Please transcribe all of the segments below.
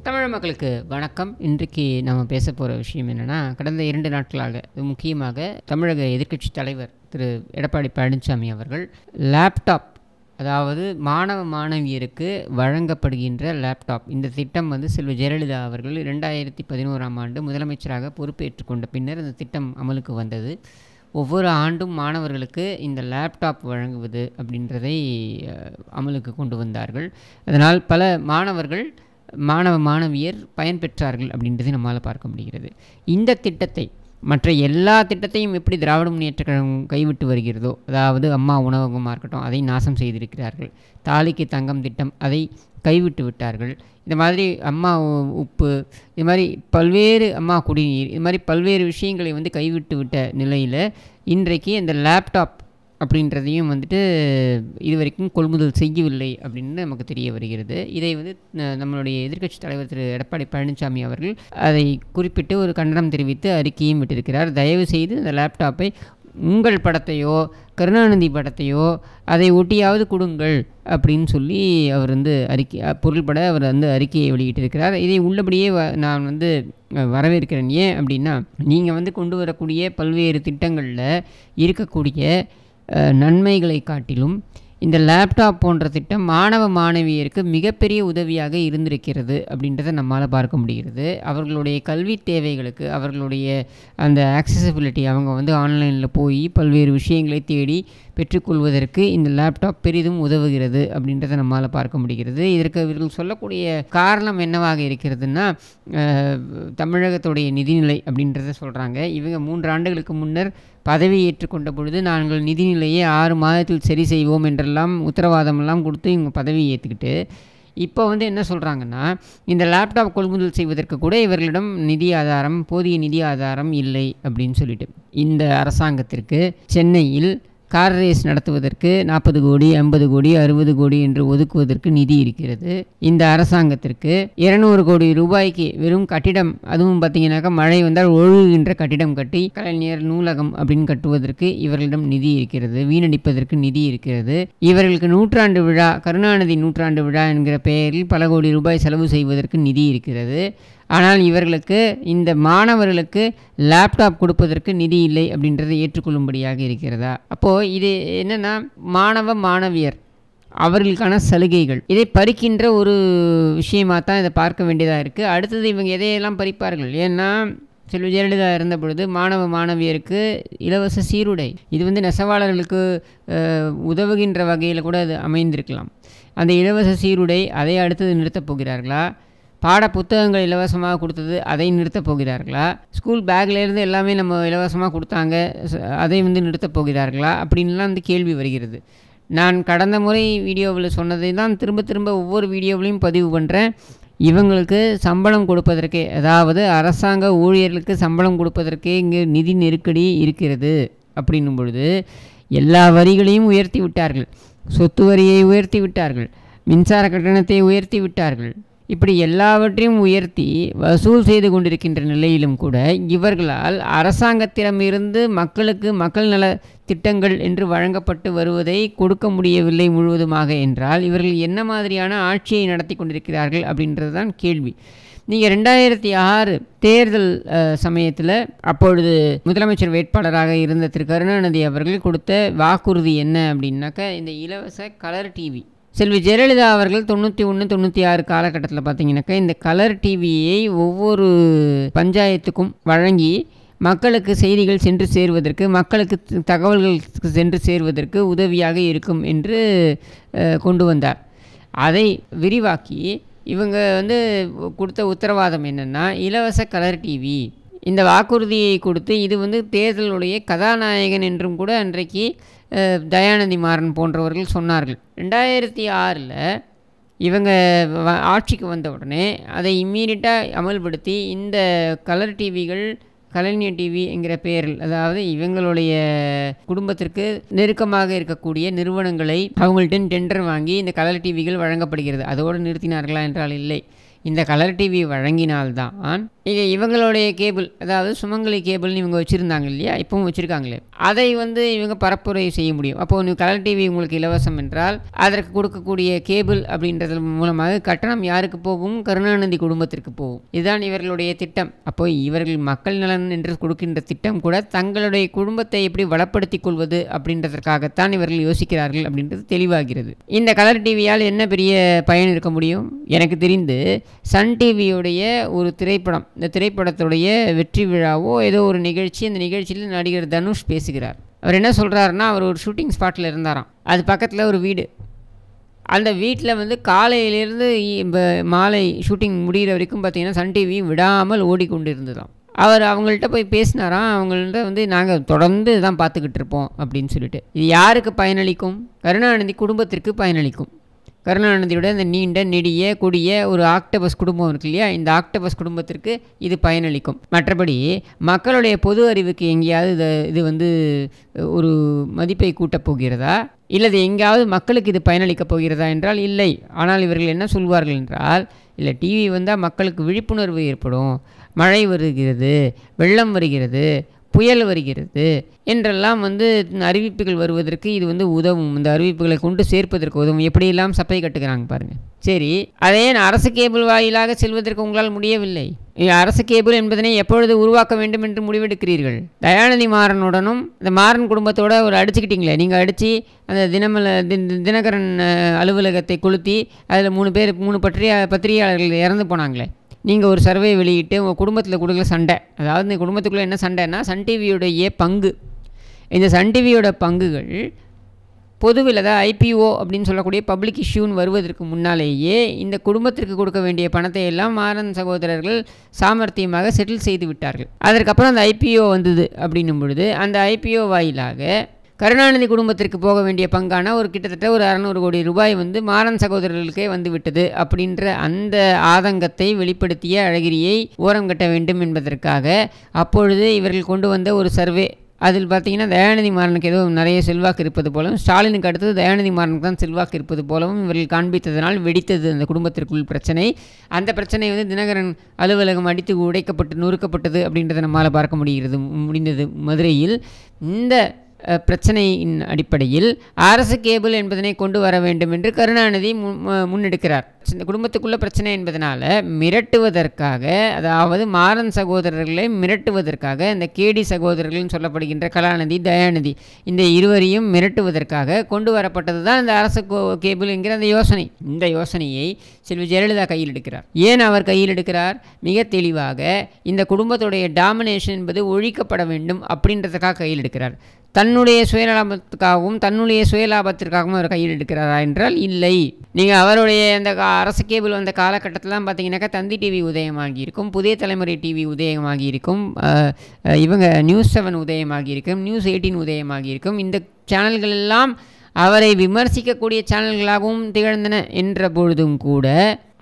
தமிழ் மக்களுக்கு வணக்கம். இன்றைக்கு நம்ம பேச போகிற விஷயம் என்னென்னா, கடந்த 2 நாட்களாக முக்கியமாக தமிழக எதிர்க்கட்சி தலைவர் திரு எடப்பாடி பழனிசாமி அவர்கள் லேப்டாப், அதாவது மாணவ மாணவியருக்கு வழங்கப்படுகின்ற லேப்டாப், இந்த திட்டம் செல்வி ஜெயலலிதா அவர்கள் 2011ஆம் ஆண்டு முதலமைச்சராக பொறுப்பேற்று கொண்ட பின்னர் இந்த திட்டம் அமலுக்கு வந்தது. ஒவ்வொரு ஆண்டும் மாணவர்களுக்கு இந்த லேப்டாப் வழங்குவது அப்படின்றதை அமலுக்கு கொண்டு வந்தார்கள். அதனால் பல மாணவ மாணவியர் பயன்பெற்றார்கள் அப்படின்றதை நம்மால் பார்க்க முடிகிறது. இந்த திட்டத்தை மற்ற எல்லா திட்டத்தையும் எப்படி திராவிட முன்னேற்றக் கழகம் கைவிட்டு வருகிறதோ, அதாவது அம்மா உணவகமாக இருக்கட்டும், அதை நாசம் செய்திருக்கிறார்கள். தாலிக்கு தங்கம் திட்டம், அதை கைவிட்டு விட்டார்கள். இந்த மாதிரி அம்மா உப்பு, இது மாதிரி பல்வேறு அம்மா குடிநீர், இது மாதிரி பல்வேறு விஷயங்களை கைவிட்டு விட்ட நிலையில் இன்றைக்கு இந்த லேப்டாப் அப்படின்றதையும் இது வரைக்கும் கொள்முதல் செய்யவில்லை அப்படின்னு நமக்கு தெரிய வருகிறது. இதை நம்மளுடைய எதிர்க்கட்சி தலைவர் திரு எடப்பாடி பழனிசாமி அவர்கள் அதை குறிப்பிட்டு ஒரு கண்டனம் தெரிவித்து அறிக்கையும் விட்டிருக்கிறார். தயவு செய்து இந்த லேப்டாப்பை உங்கள் படத்தையோ கருணாநிதி படத்தையோ அதை ஒட்டியாவது கொடுங்கள் அப்படின்னு சொல்லி அவர் பொருள்பட அவர் அறிக்கையை வெளியிட்டிருக்கிறார். இதை உள்ளபடியே நான் வரவேற்கிறேன். ஏன் அப்படின்னா, நீங்கள் கொண்டு வரக்கூடிய பல்வேறு திட்டங்களில் இருக்கக்கூடிய நன்மைகளை காட்டிலும் இந்த லேப்டாப் போன்ற திட்டம் மாணவ மாணவியருக்கு மிகப்பெரிய உதவியாக இருந்திருக்கிறது அப்படின்றத நம்மால் பார்க்க முடிகிறது. அவர்களுடைய கல்வி தேவைகளுக்கு, அவர்களுடைய அந்த ஆக்சசிபிலிட்டி, அவங்க ஆன்லைனில் போய் பல்வேறு விஷயங்களை தேடி பெற்றுக்கொள்வதற்கு இந்த லேப்டாப் பெரிதும் உதவுகிறது அப்படின்றத நம்மால் பார்க்க முடிகிறது. இதற்கு இவர்கள் சொல்லக்கூடிய காரணம் என்னவாக இருக்கிறதுனா, தமிழகத்துடைய நிதிநிலை அப்படின்றத சொல்கிறாங்க. இவங்க 3 ஆண்டுகளுக்கு முன்னர் பதவி ஏற்றுக்கொண்ட பொழுது நாங்கள் நிதிநிலையை 6 மாதத்தில் சரி செய்வோம் என்றெல்லாம் உத்தரவாதமெல்லாம் கொடுத்து இவங்க பதவி ஏற்றுக்கிட்டு இப்போ என்ன சொல்கிறாங்கன்னா, இந்த லேப்டாப் கொள்முதல் செய்வதற்கு கூட இவர்களிடம் போதிய நிதி ஆதாரம் இல்லை அப்படின்னு சொல்லிட்டு, இந்த அரசாங்கத்திற்கு சென்னையில் கார் ரேஸ் நடத்துவதற்கு 40 கோடி, 50 கோடி, 60 கோடி என்று ஒதுக்குவதற்கு நிதி இருக்கிறது. இந்த அரசாங்கத்திற்கு 200 கோடி ரூபாய்க்கு வெறும் கட்டிடம், அதுவும் பார்த்தீங்கன்னாக்கா மழை வந்தால் ஒழுகுகின்ற கட்டிடம் கட்டி கலைஞர் நூலகம் அப்படின்னு கட்டுவதற்கு இவர்களிடம் நிதி இருக்கிறது. வீணடிப்பதற்கு நிதி இருக்கிறது. இவர்களுக்கு நூற்றாண்டு விழா, கருணாநிதி நூற்றாண்டு விழா என்கிற பெயரில் பல கோடி ரூபாய் செலவு செய்வதற்கு நிதி இருக்கிறது. ஆனால் இவர்களுக்கு, இந்த மாணவர்களுக்கு லேப்டாப் கொடுப்பதற்கு நிதி இல்லை அப்படின்றதை ஏற்றுக்கொள்ளும்படியாக இருக்கிறதா? அப்போது இது என்னென்னா, மாணவ மாணவியர் அவர்களுக்கான சலுகைகள், இதை பறிக்கின்ற ஒரு விஷயமாக தான் இதை பார்க்க வேண்டியதாக இருக்குது. அடுத்தது இவங்க எதையெல்லாம் பறிப்பார்கள்? ஏன்னா செல்வி ஜெயலலிதா இருந்த பொழுது மாணவ மாணவியருக்கு இலவச சீருடை, இது நெசவாளர்களுக்கு உதவுகின்ற வகையில் கூட அது அமைந்திருக்கலாம். அந்த இலவச சீருடை, அதை அடுத்தது நிறுத்தப் போகிறார்களா? பாட புத்தகங்கள் இலவசமாக கொடுத்தது, அதை நிறுத்தப் போகிறார்களா? ஸ்கூல் பேக்லேருந்து எல்லாமே நம்ம இலவசமாக கொடுத்தாங்க, அதை நிறுத்தப் போகிறார்களா அப்படின்லாம் கேள்வி வருகிறது. நான் கடந்த முறை வீடியோவில் சொன்னதை தான் திரும்ப திரும்ப ஒவ்வொரு வீடியோவிலையும் பதிவு பண்ணுறேன். இவங்களுக்கு சம்பளம் கொடுப்பதற்கே, அதாவது அரசாங்க ஊழியர்களுக்கு சம்பளம் கொடுப்பதற்கே இங்கே நிதி நெருக்கடி இருக்கிறது. அப்படின்னும் பொழுது எல்லா வரிகளையும் உயர்த்தி விட்டார்கள். சொத்து வரியை உயர்த்தி விட்டார்கள், மின்சார கட்டணத்தை உயர்த்தி விட்டார்கள். இப்படி எல்லாவற்றையும் உயர்த்தி வசூல் செய்து கொண்டிருக்கின்ற நிலையிலும் கூட இவர்களால் அரசாங்கத்திடமிருந்து மக்களுக்கு மக்கள் நல திட்டங்கள் என்று வழங்கப்பட்டு வருவதை கொடுக்க முடியவில்லை முழுவதுமாக என்றால் இவர்கள் என்ன மாதிரியான ஆட்சியை நடத்தி கொண்டிருக்கிறார்கள் அப்படின்றது தான் கேள்வி. நீங்கள் 2006 தேர்தல் சமயத்தில் அப்பொழுது முதலமைச்சர் வேட்பாளராக இருந்த திரு கருணாநிதி அவர்கள் கொடுத்த வாக்குறுதி என்ன அப்படின்னாக்கா, இந்த இலவச கலர் டிவி. செல்வி ஜெயலலிதா அவர்கள் 91, 96 காலகட்டத்தில் பார்த்தீங்கன்னாக்கா இந்த கலர் டிவியை ஒவ்வொரு பஞ்சாயத்துக்கும் வழங்கி மக்களுக்கு செய்திகள் சென்று சேருவதற்கு, மக்களுக்கு தகவல்கள் சென்று சேருவதற்கு உதவியாக இருக்கும் என்று கொண்டு வந்தார். அதை விரிவாக்கி இவங்க கொடுத்த உத்தரவாதம் என்னென்னா, இலவச கலர் டிவி. இந்த வாக்குறுதியை கொடுத்து இது தேர்தலுடைய கதாநாயகன் என்றும் கூட அன்றைக்கு தயாநிதி மாறன் போன்றவர்கள் சொன்னார்கள். 2006 இவங்க ஆட்சிக்கு வந்த உடனே அதை இம்மீடியட்டாக அமல்படுத்தி இந்த கலர் டிவிகள், கலைஞர் டிவி என்கிற பெயரில், அதாவது இவங்களுடைய குடும்பத்திற்கு நெருக்கமாக இருக்கக்கூடிய நிறுவனங்களை அவங்கள்ட்ட டெண்டர் வாங்கி இந்த கலர் டிவிகள் வழங்கப்படுகிறது. அதோடு நிறுத்தினார்களா என்றால் இல்லை. இந்த கலர் டிவி வழங்கினால்தான் இவங்களுடைய கேபிள், அதாவது சுமங்கலி கேபிள்னு இவங்க வச்சுருந்தாங்க இல்லையா, இப்பவும் வச்சுருக்காங்களே, அதை இவங்க பரப்புரை செய்ய முடியும். அப்போது கலர் டிவி உங்களுக்கு இலவசம் என்றால் அதற்கு கொடுக்கக்கூடிய கேபிள் அப்படின்றது மூலமாக கட்டணம் யாருக்கு போகும்? கருணாநிதி குடும்பத்திற்கு போகும். இதுதான் இவர்களுடைய திட்டம். அப்போ இவர்கள் மக்கள் நலன் என்று கொடுக்கின்ற திட்டம் கூட தங்களுடைய குடும்பத்தை எப்படி வளப்படுத்திக் கொள்வது அப்படின்றதற்காகத்தான் இவர்கள் யோசிக்கிறார்கள் அப்படின்றது தெளிவாகிறது. இந்த கலர் டிவியால் என்ன பெரிய பயன் இருக்க முடியும்? எனக்கு தெரிந்து சன் டிவியுடைய ஒரு திரைப்படம், இந்த திரைப்படத்துடைய வெற்றி விழாவோ ஏதோ ஒரு நிகழ்ச்சி, அந்த நிகழ்ச்சியில் நடிகர் தனுஷ் பேசுகிறார். அவர் என்ன சொல்கிறாருன்னா, அவர் ஒரு ஷூட்டிங் ஸ்பாட்டில் இருந்தாராம். அது பக்கத்தில் ஒரு வீடு. அந்த வீட்டில் காலையிலேருந்து மாலை ஷூட்டிங் முடிகிற வரைக்கும் பார்த்திங்கன்னா சன் டிவி விடாமல் ஓடிக்கொண்டு இருந்ததாம். அவர் அவங்கள்ட்ட போய் பேசினாராம். அவங்கள்ட்ட நாங்கள் தொடர்ந்து தான் பார்த்துக்கிட்டு இருப்போம் அப்படின்னு சொல்லிட்டு. இது யாருக்கு பயனளிக்கும்? கருணாநிதி குடும்பத்திற்கு பயனளிக்கும். கருணாநிதியோட இந்த நீண்ட நெடிய கொடிய ஒரு ஆக்டோபஸ் குடும்பம் இருக்கு இல்லையா, இந்த ஆக்டோபஸ் குடும்பத்திற்கு இது பயனளிக்கும். மற்றபடி மக்களுடைய பொது அறிவுக்கு எங்கேயாவது இது ஒரு மதிப்பை கூட்டப் போகிறதா, இல்லது எங்கேயாவது மக்களுக்கு இது பயனளிக்கப் போகிறதா என்றால் இல்லை. ஆனால் இவர்கள் என்ன சொல்வார்கள் என்றால், இல்லை டிவி வந்தால் மக்களுக்கு விழிப்புணர்வு ஏற்படும், மழை வருகிறது, வெள்ளம் வருகிறது, புயல் வருகிறது என்றெல்லாம் அறிவிப்புகள் வருவதற்கு இது உதவும். இந்த அறிவிப்புகளை கொண்டு சேர்ப்பதற்கு உதவும். எப்படியெல்லாம் சப்பை கட்டுக்கிறாங்க பாருங்கள். சரி, அதே அரசு கேபிள் வாயிலாக செல்வதற்கு உங்களால் முடியவில்லை. அரசு கேபிள் என்பதனை எப்பொழுது உருவாக்க வேண்டும் என்று முடிவெடுக்கிறீர்கள்? தயாநிதி மாறனுடனும் இந்த மாறன் குடும்பத்தோடு ஒரு அடிச்சுக்கிட்டீங்களே, நீங்கள் அடித்து அந்த தினகரன் அலுவலகத்தை கொளுத்தி அதில் 3 பத்திரிகையாளர்கள் இறந்து போனாங்களே, நீங்கள் ஒரு சர்வே வெளியிட்டு உங்கள் குடும்பத்தில் கொடுக்கல சண்டை. அதாவது இந்த குடும்பத்துக்குள்ளே என்ன சண்டைன்னா, சன் டிவியுடைய பங்கு, இந்த சன் டிவியோட பங்குகள் பொதுவில், அதாவது ஐபிஓ அப்படின்னு சொல்லக்கூடிய பப்ளிக் இஷ்யூன்னு வருவதற்கு முன்னாலேயே இந்த குடும்பத்திற்கு கொடுக்க வேண்டிய பணத்தை எல்லாம் மாறன் சகோதரர்கள் சாமர்த்தியமாக செட்டில் செய்து விட்டார்கள். அதற்கப்புறம் அந்த ஐபிஓ வந்தது அப்படின்னும் பொழுது அந்த ஐபிஓ வாயிலாக கருணாநிதி குடும்பத்திற்கு போக வேண்டிய பங்கான கிட்டத்தட்ட ஒரு 600 கோடி ரூபாய் மாறன் சகோதரர்களுக்கே வந்துவிட்டது அப்படின்ற அந்த ஆதங்கத்தை வெளிப்படுத்திய அழகிரியை ஓரம் கட்ட வேண்டும் என்பதற்காக அப்பொழுது இவர்கள் கொண்டு வந்த ஒரு சர்வே. அதில் பார்த்தீங்கன்னா தயாநிதி மாறனுக்கு ஏதோ நிறைய செல்வாக்கு இருப்பது போலவும், ஸ்டாலினுக்கு அடுத்தது தயாநிதி மாறனுக்கு தான் செல்வாக்கு இருப்பது போலவும் இவர்கள் காண்பித்ததனால் வெடித்தது அந்த குடும்பத்திற்குள் பிரச்சனை. அந்த பிரச்சனை தினகரன் அலுவலகம் அடித்து உடைக்கப்பட்டு நொறுக்கப்பட்டது அப்படின்றத நம்மால் பார்க்க முடிந்தது மதுரையில். இந்த பிரச்சனையின் அடிப்படையில் அரசு கேபிள் என்பதனை கொண்டு வர வேண்டும் என்று கருணாநிதி முன்னெடுக்கிறார். இந்த குடும்பத்துக்குள்ள பிரச்சனை என்பதனால மிரட்டுவதற்காக, அதாவது மாறன் சகோதரர்களை மிரட்டுவதற்காக, இந்த கேடி சகோதரர்கள்னு சொல்லப்படுகின்ற கலாநிதி தயாநிதி இந்த இருவரையும் மிரட்டுவதற்காக கொண்டு வரப்பட்டது தான் இந்த அரசு கேபிள் என்கிற அந்த யோசனை. இந்த யோசனையை செல்வி ஜெயலலிதா கையில் எடுக்கிறார். ஏன் அவர் கையில் எடுக்கிறார்? மிக தெளிவாக இந்த குடும்பத்துடைய டாமினேஷன் என்பது ஒழிக்கப்பட வேண்டும் அப்படின்றதுக்காக கையில் எடுக்கிறார். தன்னுடைய சுயநலத்துக்காகவும் தன்னுடைய சுயலாபத்திற்காகவும் அவர் கையில் எடுக்கிறாரா என்றால் இல்லை. நீங்கள் அவருடைய அந்த அரசு கேபிள் வந்த காலகட்டத்திலாம் பார்த்தீங்கன்னாக்கா தந்தி டிவி உதயமாகி இருக்கும், புதிய தலைமுறை டிவி உதயமாகி இருக்கும், இவங்க நியூஸ் 7 உதயமாகி இருக்கும், நியூஸ் 18 உதயமாகி இருக்கும். இந்த சேனல்கள் எல்லாம் அவரை விமர்சிக்கக்கூடிய சேனல்களாகவும் திகழ்ந்தன என்ற பொழுதும் கூட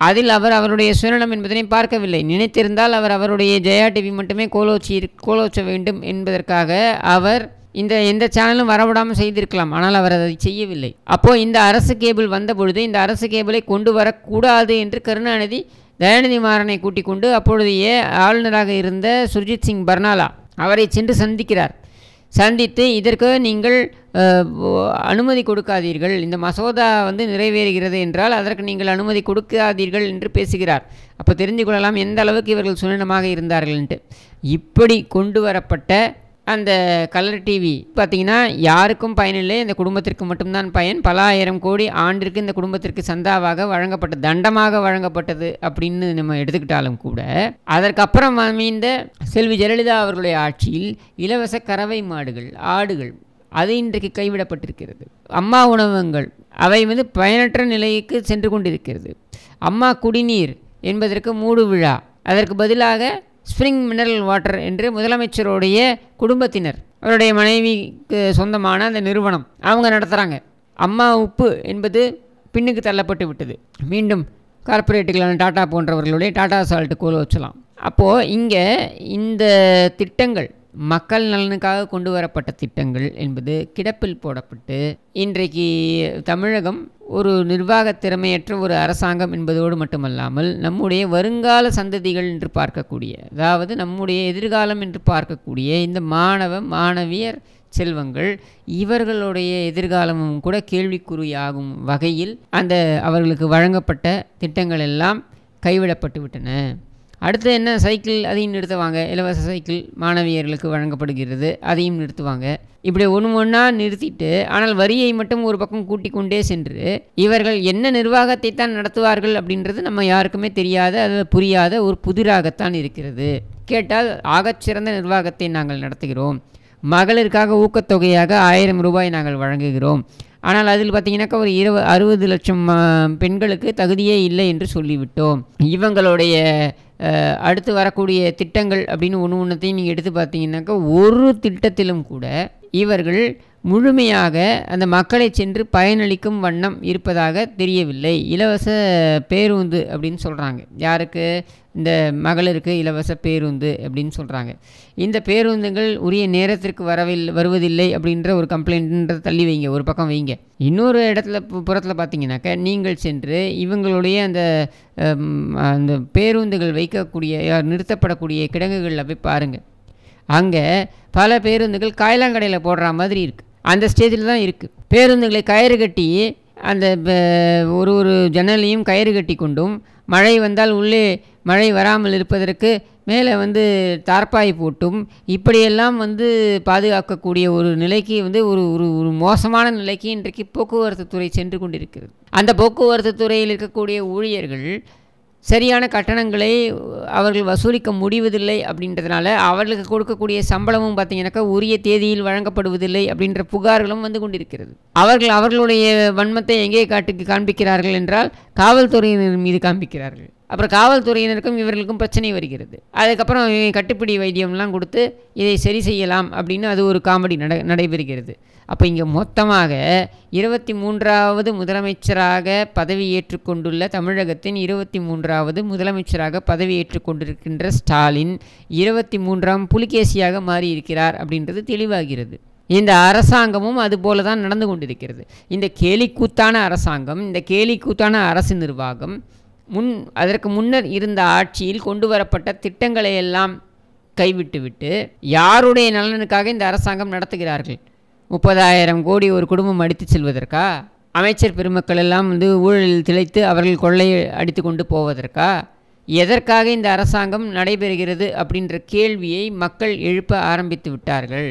அதில் அவர் அவருடைய சுயநலம் என்பதனை பார்க்கவில்லை. நினைத்திருந்தால் அவர் அவருடைய ஜெயா டிவி மட்டுமே கோலோச்ச வேண்டும் என்பதற்காக அவர் எந்த சேனலும் வரவிடாமல் செய்திருக்கலாம். ஆனால் அவர் அதை செய்யவில்லை. அப்போது இந்த அரசு கேபிள் வந்த பொழுது இந்த அரசு கேபிளை கொண்டு வரக்கூடாது என்று கருணாநிதி தயாநிதி மாறனை கூட்டிக் கொண்டு அப்பொழுதைய ஆளுநராக இருந்த சுர்ஜித் சிங் பர்னாலா அவரை சென்று சந்திக்கிறார். சந்தித்து இதற்கு நீங்கள் அனுமதி கொடுக்காதீர்கள், இந்த மசோதா நிறைவேறுகிறது என்றால் அதற்கு நீங்கள் அனுமதி கொடுக்காதீர்கள் என்று பேசுகிறார். அப்போ தெரிந்து கொள்ளலாம் எந்த அளவுக்கு இவர்கள் சுயநலமாக இருந்தார்கள் என்று. இப்படி கொண்டு வரப்பட்ட அந்த கலர் டிவி பார்த்திங்கன்னா யாருக்கும் பயனில்லை, இந்த குடும்பத்திற்கு மட்டும்தான் பயன். பல ஆயிரம் கோடி ஆண்டிற்கு இந்த குடும்பத்திற்கு சந்தாவாக வழங்கப்பட்ட தண்டமாக வழங்கப்பட்டது அப்படின்னு நம்ம எடுத்துக்கிட்டாலும் கூட அதற்கப்புறம் அமைந்த செல்வி ஜெயலலிதா அவர்களுடைய ஆட்சியில் இலவச கறவை மாடுகள், ஆடுகள் அது இன்றைக்கு கைவிடப்பட்டிருக்கிறது. அம்மா உணவகங்கள் அவை பயனற்ற நிலைக்கு சென்று கொண்டிருக்கிறது. அம்மா குடிநீர் என்பதற்கு மூடு விழா, அதற்கு பதிலாக ஸ்ப்ரிங் மினரல் வாட்டர் என்று முதலமைச்சருடைய குடும்பத்தினர் அவருடைய மனைவிக்கு சொந்தமான அந்த நிறுவனம் அவங்க நடத்துகிறாங்க. அம்மா உப்பு என்பது பின்னுக்கு தள்ளப்பட்டு விட்டது. மீண்டும் கார்ப்பரேட்டுகளான டாடா போன்றவர்களுடைய டாடா சால்ட்டு கோல வச்சலாம். அப்போது இங்கே இந்த திட்டங்கள் மக்கள் நலனுக்காக கொண்டு வரப்பட்ட திட்டங்கள் என்பது கிடப்பில் போடப்பட்டு இன்றைக்கு தமிழகம் ஒரு நிர்வாக திறமையற்ற ஒரு அரசாங்கம் என்பதோடு மட்டுமல்லாமல் நம்முடைய வருங்கால சந்ததிகள் என்று பார்க்கக்கூடிய, அதாவது நம்முடைய எதிர்காலம் என்று பார்க்கக்கூடிய இந்த மாணவியர் செல்வங்கள், இவர்களுடைய எதிர்காலமும் கூட கேள்விக்குறியாகும் வகையில் அந்த அவர்களுக்கு வழங்கப்பட்ட திட்டங்கள் எல்லாம் கைவிடப்பட்டு விட்டன. அடுத்து என்ன, சைக்கிள் அதையும் நிறுத்துவாங்க, இலவச சைக்கிள் மாணவியர்களுக்கு வழங்கப்படுகிறது, அதையும் நிறுத்துவாங்க. இப்படி ஒன்றா நிறுத்திட்டு, ஆனால் வரியை மட்டும் ஒரு பக்கம் கூட்டிக் கொண்டே சென்று இவர்கள் என்ன நிர்வாகத்தை தான் நடத்துவார்கள் அப்படின்றது நம்ம யாருக்குமே தெரியாத, அது புரியாத ஒரு புதிராகத்தான் இருக்கிறது. கேட்டால் ஆகச்சிறந்த நிர்வாகத்தை நாங்கள் நடத்துகிறோம், மகளிருக்காக ஊக்கத்தொகையாக 1000 ரூபாய் நாங்கள் வழங்குகிறோம், ஆனால் அதில் பார்த்திங்கனாக்கா ஒரு 60 லட்சம் பெண்களுக்கு தகுதியே இல்லை என்று சொல்லிவிட்டோம். இவங்களுடைய அடுத்து வரக்கூடிய திட்டங்கள் அப்படின்னு ஒன்றுத்தையும் நீங்கள் எடுத்து பார்த்தீங்கன்னாக்கா ஒரு திட்டத்திலும் கூட இவர்கள் முழுமையாக அந்த மக்களை சென்று பயனளிக்கும் வண்ணம் இருப்பதாக தெரியவில்லை. இலவச பேருந்து அப்படின்னு சொல்கிறாங்க, யாருக்கு, இந்த மகளிருக்கு இலவச பேருந்து அப்படின்னு சொல்கிறாங்க. இந்த பேருந்துகள் உரிய நேரத்திற்கு வருவதில்லை அப்படின்ற ஒரு கம்ப்ளைண்ட்ன்றதை தள்ளி வைங்க, ஒரு பக்கம் வைங்க. இன்னொரு இடத்துல புறத்தில் பார்த்தீங்கன்னாக்கா நீங்கள் சென்று இவங்களுடைய அந்த பேருந்துகள் வைக்கக்கூடிய நிறுத்தப்படக்கூடிய கிடங்குகளில் போய் பாருங்கள். அங்கே பல பேருந்துகள் காயலாங்கடையில் போடுற மாதிரி இருக்குது, அந்த ஸ்டேஜில் தான் இருக்குது. பேருந்துகளை கயிறு கட்டி அந்த ஒரு ஜன்னலையும் கயிறு கட்டி கொண்டும், மழை வந்தால் உள்ளே மழை வராமல் இருப்பதற்கு மேலே தார்ப்பாய் போட்டும் இப்படியெல்லாம் பாதுகாக்கக்கூடிய ஒரு நிலைக்கு ஒரு மோசமான நிலைக்கு இன்றைக்கு போக்குவரத்து துறை சென்று கொண்டிருக்கிறது. அந்த போக்குவரத்து துறையில் இருக்கக்கூடிய ஊழியர்கள் சரியான கட்டணங்களை அவர்கள் வசூலிக்க முடிவதில்லை அப்படின்றதுனால அவர்களுக்கு கொடுக்கக்கூடிய சம்பளமும் பார்த்திங்கனாக்கா உரிய தேதியில் வழங்கப்படுவதில்லை அப்படின்ற புகார்களும் கொண்டிருக்கிறது. அவர்களுடைய வன்மத்தை எங்கே காண்பிக்கிறார்கள் என்றால் காவல்துறையினர் மீது காண்பிக்கிறார்கள். அப்புறம் காவல்துறையினருக்கும் இவர்களுக்கும் பிரச்சனை வருகிறது. அதுக்கப்புறம் கட்டுப்பிடி வைத்தியம்லாம் கொடுத்து இதை சரி செய்யலாம் அப்படின்னு அது ஒரு காமெடி நடைபெறுகிறது. அப்போ இங்கே மொத்தமாக 23வது முதலமைச்சராக பதவியேற்றுக் கொண்டுள்ள தமிழகத்தின் 23வது முதலமைச்சராக பதவியேற்றுக் கொண்டிருக்கின்ற ஸ்டாலின் 23ஆம் புலிகேசியாக மாறியிருக்கிறார் அப்படின்றது தெளிவாகிறது. இந்த அரசாங்கமும் அதுபோல தான் நடந்து கொண்டிருக்கிறது. இந்த கேலிக்கூத்தான அரசாங்கம், இந்த கேலிக்கூத்தான அரசு நிர்வாகம் அதற்கு முன்னர் இருந்த ஆட்சியில் கொண்டு வரப்பட்ட திட்டங்களை எல்லாம் கைவிட்டுவிட்டு யாருடைய நலனுக்காக இந்த அரசாங்கம் நடத்துகிறார்கள்? 30,000 கோடி ஒரு குடும்பம் அடித்து செல்வதற்கா? அமைச்சர் பெருமக்கள் எல்லாம் ஊழலில் திளைத்து அவர்கள் கொள்ளை அடித்து கொண்டு போவதற்கா? எதற்காக இந்த அரசாங்கம் நடைபெறுகிறது அப்படின்ற கேள்வியை மக்கள் எழுப்ப ஆரம்பித்து விட்டார்கள்.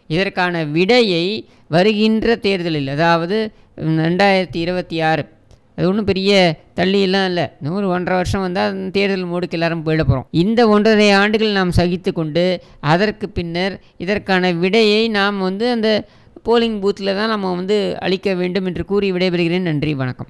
இதற்கான விடையை வருகின்ற தேர்தலில், அதாவது 2026, அது ஒன்றும் பெரிய தள்ளியெல்லாம் இல்லை, இன்னும் ஒரு 1.5 வருஷம் வந்தால் தேர்தல் மோடுக்கு எல்லாரும் போயிட போகிறோம். இந்த 1.5 ஆண்டுகள் நாம் சகித்து கொண்டு அதற்கு பின்னர் இதற்கான விடையை நாம் அந்த போலிங் பூத்தில் தான் நம்ம அளிக்க வேண்டும் என்று கூறி விடைபெறுகிறேன். நன்றி, வணக்கம்.